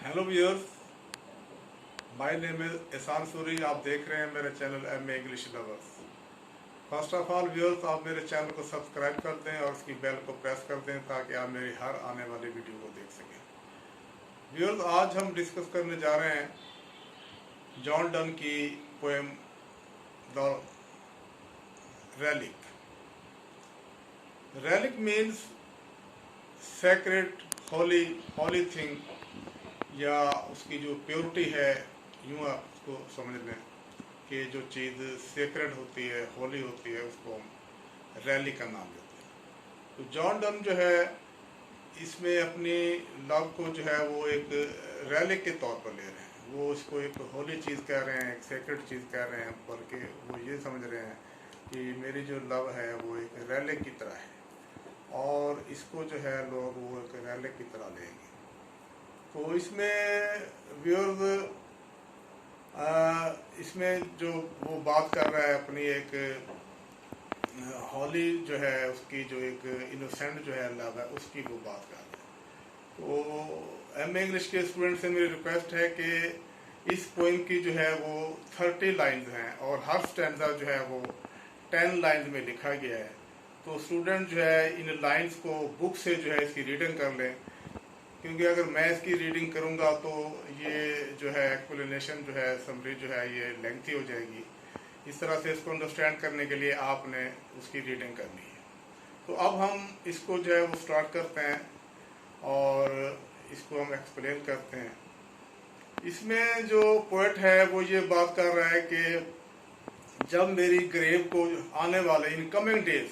Hello viewers, my name is Ehsan Suri. आप देख रहे हैं मेरे channel M English lovers. First of all viewers, आप मेरे चैनल को सब्सक्राइब कर दें और उसकी बेल को प्रेस कर दें ताकि आप मेरी हर आने वाली वीडियो को देख सकें। व्यूअर्स, आज हम डिस्कस करने जा रहे हैं जॉन डन की poem the relic. Relic means secret, holy thing, या उसकी जो प्योरिटी है, यूँ आप उसको समझ लें कि जो चीज़ सेक्रेड होती है, होली होती है, उसको हम रैली का नाम देते हैं। तो जॉन डन जो है इसमें अपनी लव को जो है वो एक रैली के तौर पर ले रहे हैं। वो इसको एक होली चीज़ कह रहे हैं, एक सेक्रेड चीज़ कह रहे हैं, बल्कि वो ये समझ रहे हैं कि मेरी जो लव है वो एक रैली की तरह है और इसको जो है लोग वो एक रैली की तरह लेंगे। तो इसमें व्यूअर्स, इसमें जो वो बात कर रहा है अपनी एक हॉली जो है उसकी जो एक इनोसेंट जो है लव है उसकी वो बात कर रहा है। तो एम इंग्लिश के स्टूडेंट से मेरी रिक्वेस्ट है कि इस पोइम की जो है वो 30 लाइन्स हैं और हर स्टैंजा जो है वो 10 लाइन्स में लिखा गया है। तो स्टूडेंट जो है इन लाइन्स को बुक से जो है इसकी रीडिंग कर लें, क्योंकि अगर मैं इसकी रीडिंग करूंगा तो ये जो है एक्सप्लेनेशन जो है, समरी जो है, ये लेंथी हो जाएगी। इस तरह से इसको अंडरस्टैंड करने के लिए आपने उसकी रीडिंग करनी है। तो अब हम इसको जो है वो स्टार्ट करते हैं और इसको हम एक्सप्लेन करते हैं। इसमें जो पोएट है वो ये बात कर रहा है कि जब मेरी ग्रेव को आने वाले इन कमिंग डेज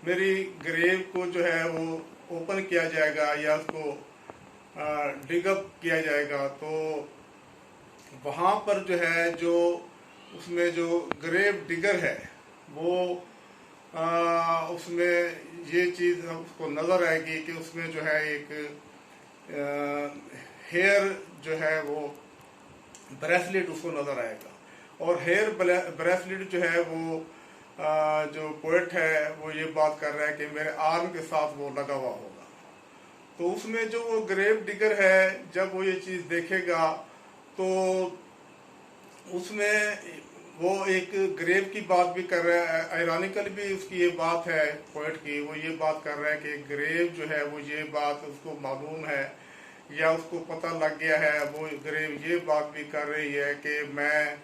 मेरी ग्रेव को जो है वो ओपन किया जाएगा या उसको डिग अप किया जाएगा, तो वहाँ पर जो है जो उसमें जो ग्रेव डिगर है वो उसमें ये चीज़ उसको नज़र आएगी कि उसमें जो है एक हेयर जो है वो ब्रेसलेट उसको नज़र आएगा। और हेयर ब्रेसलेट जो है वो जो पोएट है वो ये बात कर रहा है कि मेरे आर्म के साथ वो लगा हुआ होगा। तो उसमें जो वो ग्रेव डिगर है जब वो ये चीज़ देखेगा तो उसमें वो एक ग्रेव की बात भी कर रहा है। आयरॉनिकल भी उसकी ये बात है पोएट की, वो ये बात कर रहा है कि ग्रेव जो है वो ये बात उसको मालूम है या उसको पता लग गया है। वो ग्रेव ये बात भी कर रही है कि मैं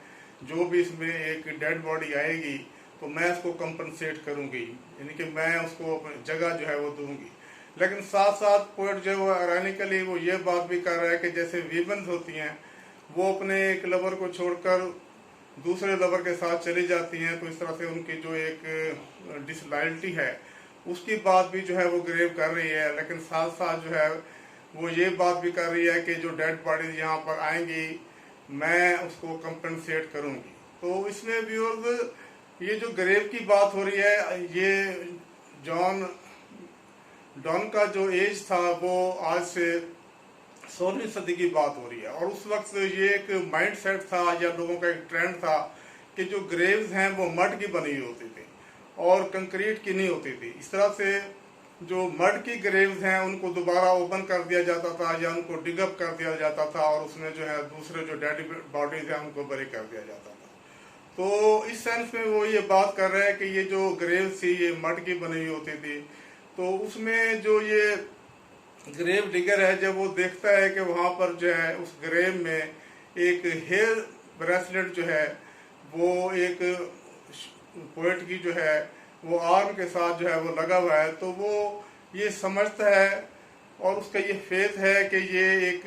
जो भी इसमें एक डेड बॉडी आएगी तो मैं उसको कंपनसेट करूंगी, यानी कि मैं उसको जगह जो है वो दूंगी। लेकिन साथ साथ पोएट जो है आयरॉनिकली वो ये बात भी कर रहा है कि जैसे वीमेंस होती हैं वो अपने एक लवर को छोड़कर दूसरे लवर के साथ चली जाती हैं, तो इस तरह से उनकी जो एक डिसलॉयल्टी है उसकी बात भी जो है वो ग्रेव कर रही है। लेकिन साथ साथ जो है वो ये बात भी कर रही है कि जो डेड बॉडीज यहाँ पर आएंगी मैं उसको कंपनसेट करूंगी। तो इसमें व्यूअर्स ये जो ग्रेव की बात हो रही है, ये जॉन डॉन का जो एज था वो आज से 16वीं सदी की बात हो रही है। और उस वक्त ये एक माइंड सेट था या लोगों का एक ट्रेंड था कि जो ग्रेव्स हैं वो मड की बनी हुई होती थी और कंक्रीट की नहीं होती थी। इस तरह से जो मड की ग्रेव्स हैं उनको दोबारा ओपन कर दिया जाता था या उनको डिगअप कर दिया जाता था और उसमें जो है दूसरे जो डेड बॉडीज हैं उनको बरी कर दिया जाता था। तो इस सेंस में वो ये बात कर रहा है कि ये जो ग्रेव थी ये मड की बनी हुई होती थी। तो उसमें जो ये ग्रेव डिगर है जब वो देखता है कि वहाँ पर जो है उस ग्रेव में एक हेयर ब्रेसलेट जो है वो एक पोएट की जो है वो आर्म के साथ जो है वो लगा हुआ है, तो वो ये समझता है और उसका ये फेथ है कि ये एक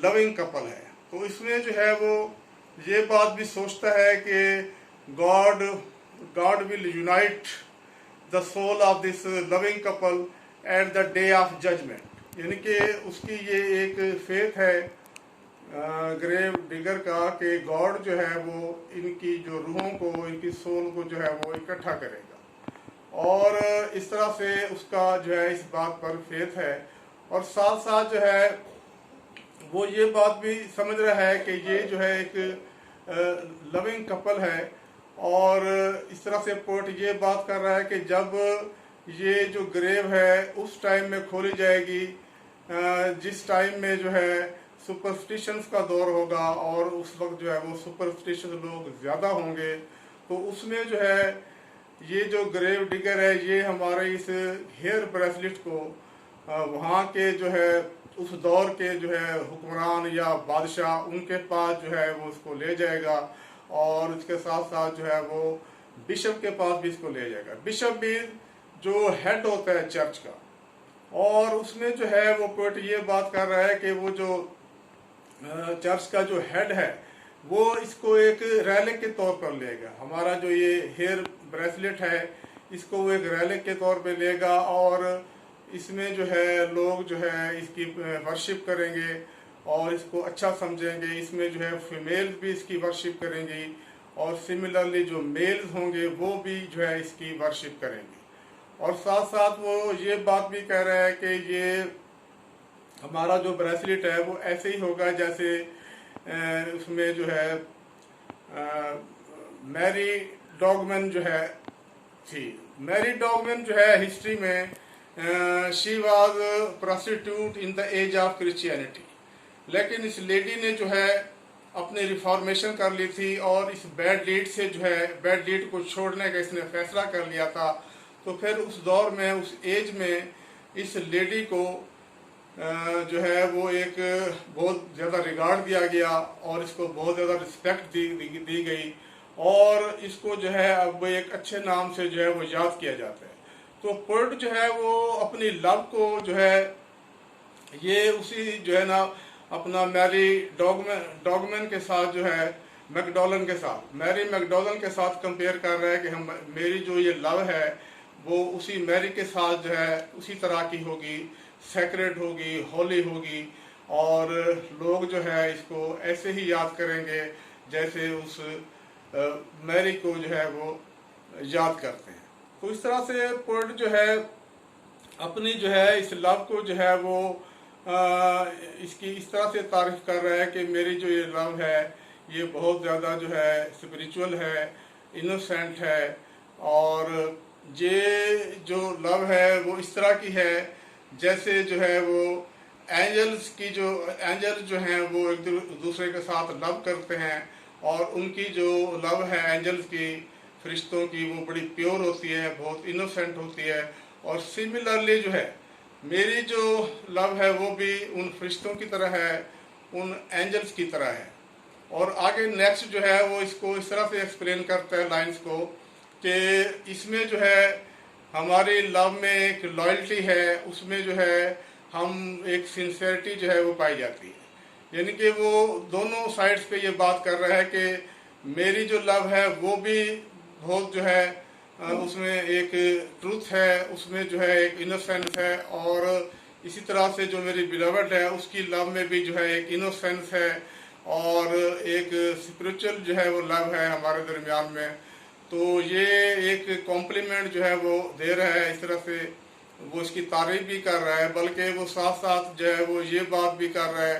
लविंग कपल है। तो इसमें जो है वो ये बात भी सोचता है कि God will unite the soul of this loving couple at the day of judgement, यानी कि उसकी ये एक फेथ है ग्रेव डिगर का कि गॉड जो है वो इनकी जो रूहों को, इनकी सोल को जो है वो इकट्ठा करेगा। और इस तरह से उसका जो है इस बात पर फेथ है। और साथ साथ जो है वो ये बात भी समझ रहा है कि ये जो है एक लविंग कपल है। और इस तरह से पोएट ये बात कर रहा है कि जब ये जो ग्रेव है उस टाइम में खोली जाएगी जिस टाइम में जो है सुपरस्टिशंस का दौर होगा और उस वक्त जो है वो सुपरस्टिशन लोग ज़्यादा होंगे, तो उसमें जो है ये जो ग्रेव डिगर है ये हमारे इस हेयर ब्रेसलेट को वहाँ के जो है उस दौर के जो है हुक्मरान या बादशाह उनके पास जो है वो उसको ले जाएगा, और उसके साथ साथ जो है वो बिशप के पास भी इसको ले जाएगा। बिशप भी जो हेड होता है चर्च का, और उसमें जो है वो पोएट ये बात कर रहा है कि वो जो चर्च का जो हेड है वो इसको एक रैलिक के तौर पर लेगा। हमारा जो ये हेयर ब्रेसलेट है इसको वो एक रैलिक के तौर पे लेगा, और इसमें जो है लोग जो है इसकी वर्शिप करेंगे और इसको अच्छा समझेंगे। इसमें जो है फीमेल्स भी इसकी वर्शिप करेंगी, और सिमिलरली जो मेल्स होंगे वो भी जो है इसकी वर्शिप करेंगे। और साथ साथ वो ये बात भी कह रहा है कि ये हमारा जो ब्रेसलेट है वो ऐसे ही होगा जैसे उसमें जो है मैरी डॉगमैन जो है थी। मैरी डॉगमैन जो है हिस्ट्री में she was prostitute in the age of Christianity, लेकिन इस लेडी ने जो है अपनी रिफॉर्मेशन कर ली थी और इस बैड डीड से जो है बैड डीड को छोड़ने का इसने फैसला कर लिया था। तो फिर उस दौर में उस एज में इस लेडी को जो है वो एक बहुत ज़्यादा रिगार्ड दिया गया और इसको बहुत ज़्यादा रिस्पेक्ट दी गई, और इसको जो है अब एक अच्छे नाम से जो है वो याद किया जाता है। तो पोएट जो है वो अपनी लव को जो है ये उसी जो है ना अपना मैरी डॉगमैन के साथ जो है मैकडॉलन के साथ मैरी मैकडॉलन के साथ कंपेयर कर रहा है कि हम मेरी जो ये लव है वो उसी मैरी के साथ जो है उसी तरह की होगी, सेक्रेड होगी, होली होगी, और लोग जो है इसको ऐसे ही याद करेंगे जैसे उस मैरी को जो है वो याद करते हैं। तो इस तरह से पोएट जो है अपनी जो है इस लव को जो है वो इसकी इस तरह से तारीफ कर रहा है कि मेरी जो ये लव है ये बहुत ज़्यादा जो है स्पिरिचुअल है, इनोसेंट है, और ये जो लव है वो इस तरह की है जैसे जो है वो एंजल्स जो हैं वो एक दूसरे के साथ लव करते हैं, और उनकी जो लव है एंजल्स की, फरिश्तों की, वो बड़ी प्योर होती है, बहुत इनोसेंट होती है। और सिमिलरली जो है मेरी जो लव है वो भी उन फरिश्तों की तरह है, उन एंजल्स की तरह है। और आगे नेक्स्ट जो है वो इसको इस तरह से एक्सप्लेन करता है लाइंस को कि इसमें जो है हमारी लव में एक लॉयल्टी है, उसमें जो है हम एक सिंसियरिटी जो है वो पाई जाती है। यानी कि वो दोनों साइड्स पे ये बात कर रहा है कि मेरी जो लव है वो भी बहुत जो है उसमें एक ट्रूथ है, उसमें जो है एक इनोसेंस है, और इसी तरह से जो मेरी बिलवड है उसकी लव में भी जो है एक इनोसेंस है और एक स्पिरिचुअल जो है वो लव है हमारे दरमियान में। तो ये एक कॉम्प्लीमेंट जो है वो दे रहा है, इस तरह से वो इसकी तारीफ भी कर रहा है, बल्कि वो साथ साथ जो है वो ये बात भी कर रहा है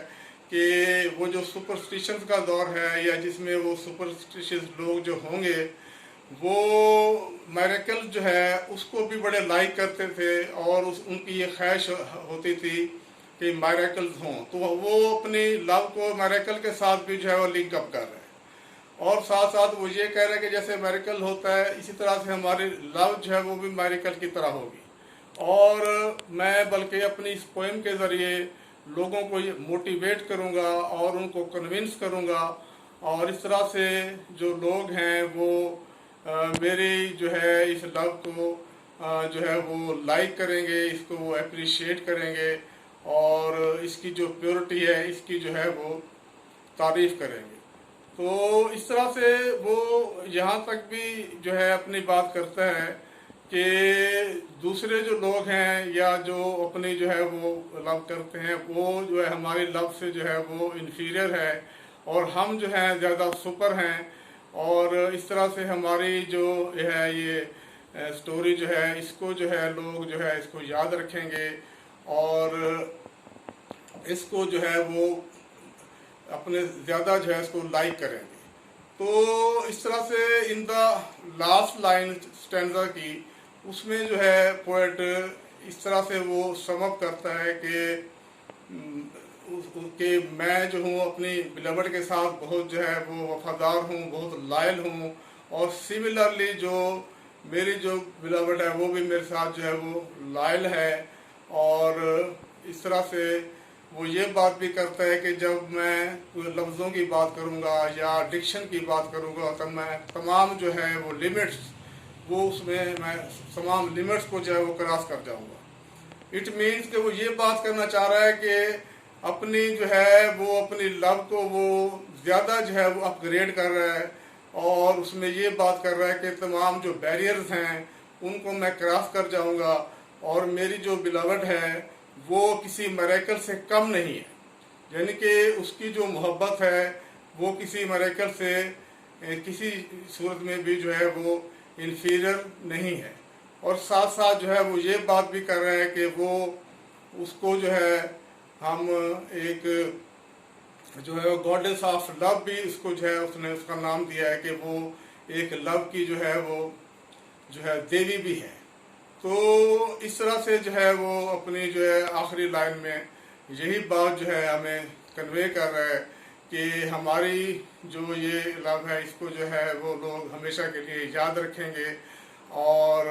कि वो जो सुपरस्टिशंस का दौर है या जिसमें वो सुपरस्टिशियस लोग जो होंगे वो मिरेकल जो है उसको भी बड़े लाइक करते थे, और उनकी ये ख्वाहिश होती थी कि मिरेकल्स हों, तो वो अपनी लव को मिरेकल के साथ भी जो है वो लिंक अप कर रहे हैं। और साथ साथ वो ये कह रहे हैं कि जैसे मिरेकल होता है इसी तरह से हमारी लव जो है वो भी मिरेकल की तरह होगी। और मैं बल्कि अपनी इस पोएम के ज़रिए लोगों को मोटिवेट करूँगा और उनको कन्विंस करूँगा, और इस तरह से जो लोग हैं वो मेरी जो है इस लव को जो है वो लाइक करेंगे, इसको वो अप्रिशिएट करेंगे, और इसकी जो प्योरिटी है इसकी जो है वो तारीफ करेंगे। तो इस तरह से वो यहाँ तक भी जो है अपनी बात करता है कि दूसरे जो लोग हैं या जो अपनी जो है वो लव करते हैं वो जो है हमारी लव से जो है वो इन्फीरियर है, और हम जो हैं ज़्यादा सुपर हैं। और इस तरह से हमारी जो है ये स्टोरी जो है इसको जो है लोग जो है इसको याद रखेंगे, और इसको जो है वो अपने ज़्यादा जो है इसको लाइक करेंगे। तो इस तरह से in the last line stanza की उसमें जो है पोएट इस तरह से वो सम अप करता है कि کہ میں جو ہوں اپنی بلوڈ کے ساتھ بہت جو ہے وہ وفادار ہوں، بہت لائل ہوں، اور سملرلی جو میری جو بلوڈ ہے وہ بھی میرے ساتھ جو ہے وہ لائل ہے. اور اس طرح سے وہ یہ بات بھی کرتا ہے کہ جب میں لفظوں کی بات کروں گا یا ڈکشن کی بات کروں گا تب میں تمام جو ہے وہ لیمٹس، وہ اس میں تمام لیمٹس کو جو ہے وہ کراس کر جاؤں گا. اٹ مینس کہ وہ یہ بات کرنا چاہ رہا ہے کہ اپنی جو ہے وہ اپنی لو کو وہ زیادہ جو ہے وہ اپ گریڈ کر رہا ہے، اور اس میں یہ بات کر رہا ہے کہ تمام جو بیریئرز ہیں ان کو میں کراس کر جاؤں گا، اور میری جو بلاوڈ ہے وہ کسی میریکل سے کم نہیں ہے. یعنی کہ اس کی جو محبت ہے وہ کسی میریکل سے کسی صورت میں بھی جو ہے وہ انفیریئر نہیں ہے. اور ساتھ ساتھ جو ہے وہ یہ بات بھی کر رہے ہیں کہ وہ اس کو جو ہے ہم ایک جو ہے گاڈیس آف لو بھی اس کو جو ہے اس نے اس کا نام دیا ہے کہ وہ ایک لو کی جو ہے وہ جو ہے دیوی بھی ہے. تو اس طرح سے جو ہے وہ اپنی جو ہے آخری لائن میں یہی بات جو ہے ہمیں کنوے کر رہا ہے کہ ہماری جو یہ لو ہے اس کو جو ہے وہ لوگ ہمیشہ کے لیے یاد رکھیں گے. اور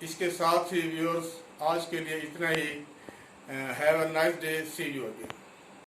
اس کے ساتھ ہی ویورز آج کے لیے اتنا ہی. Have a nice day. See you again.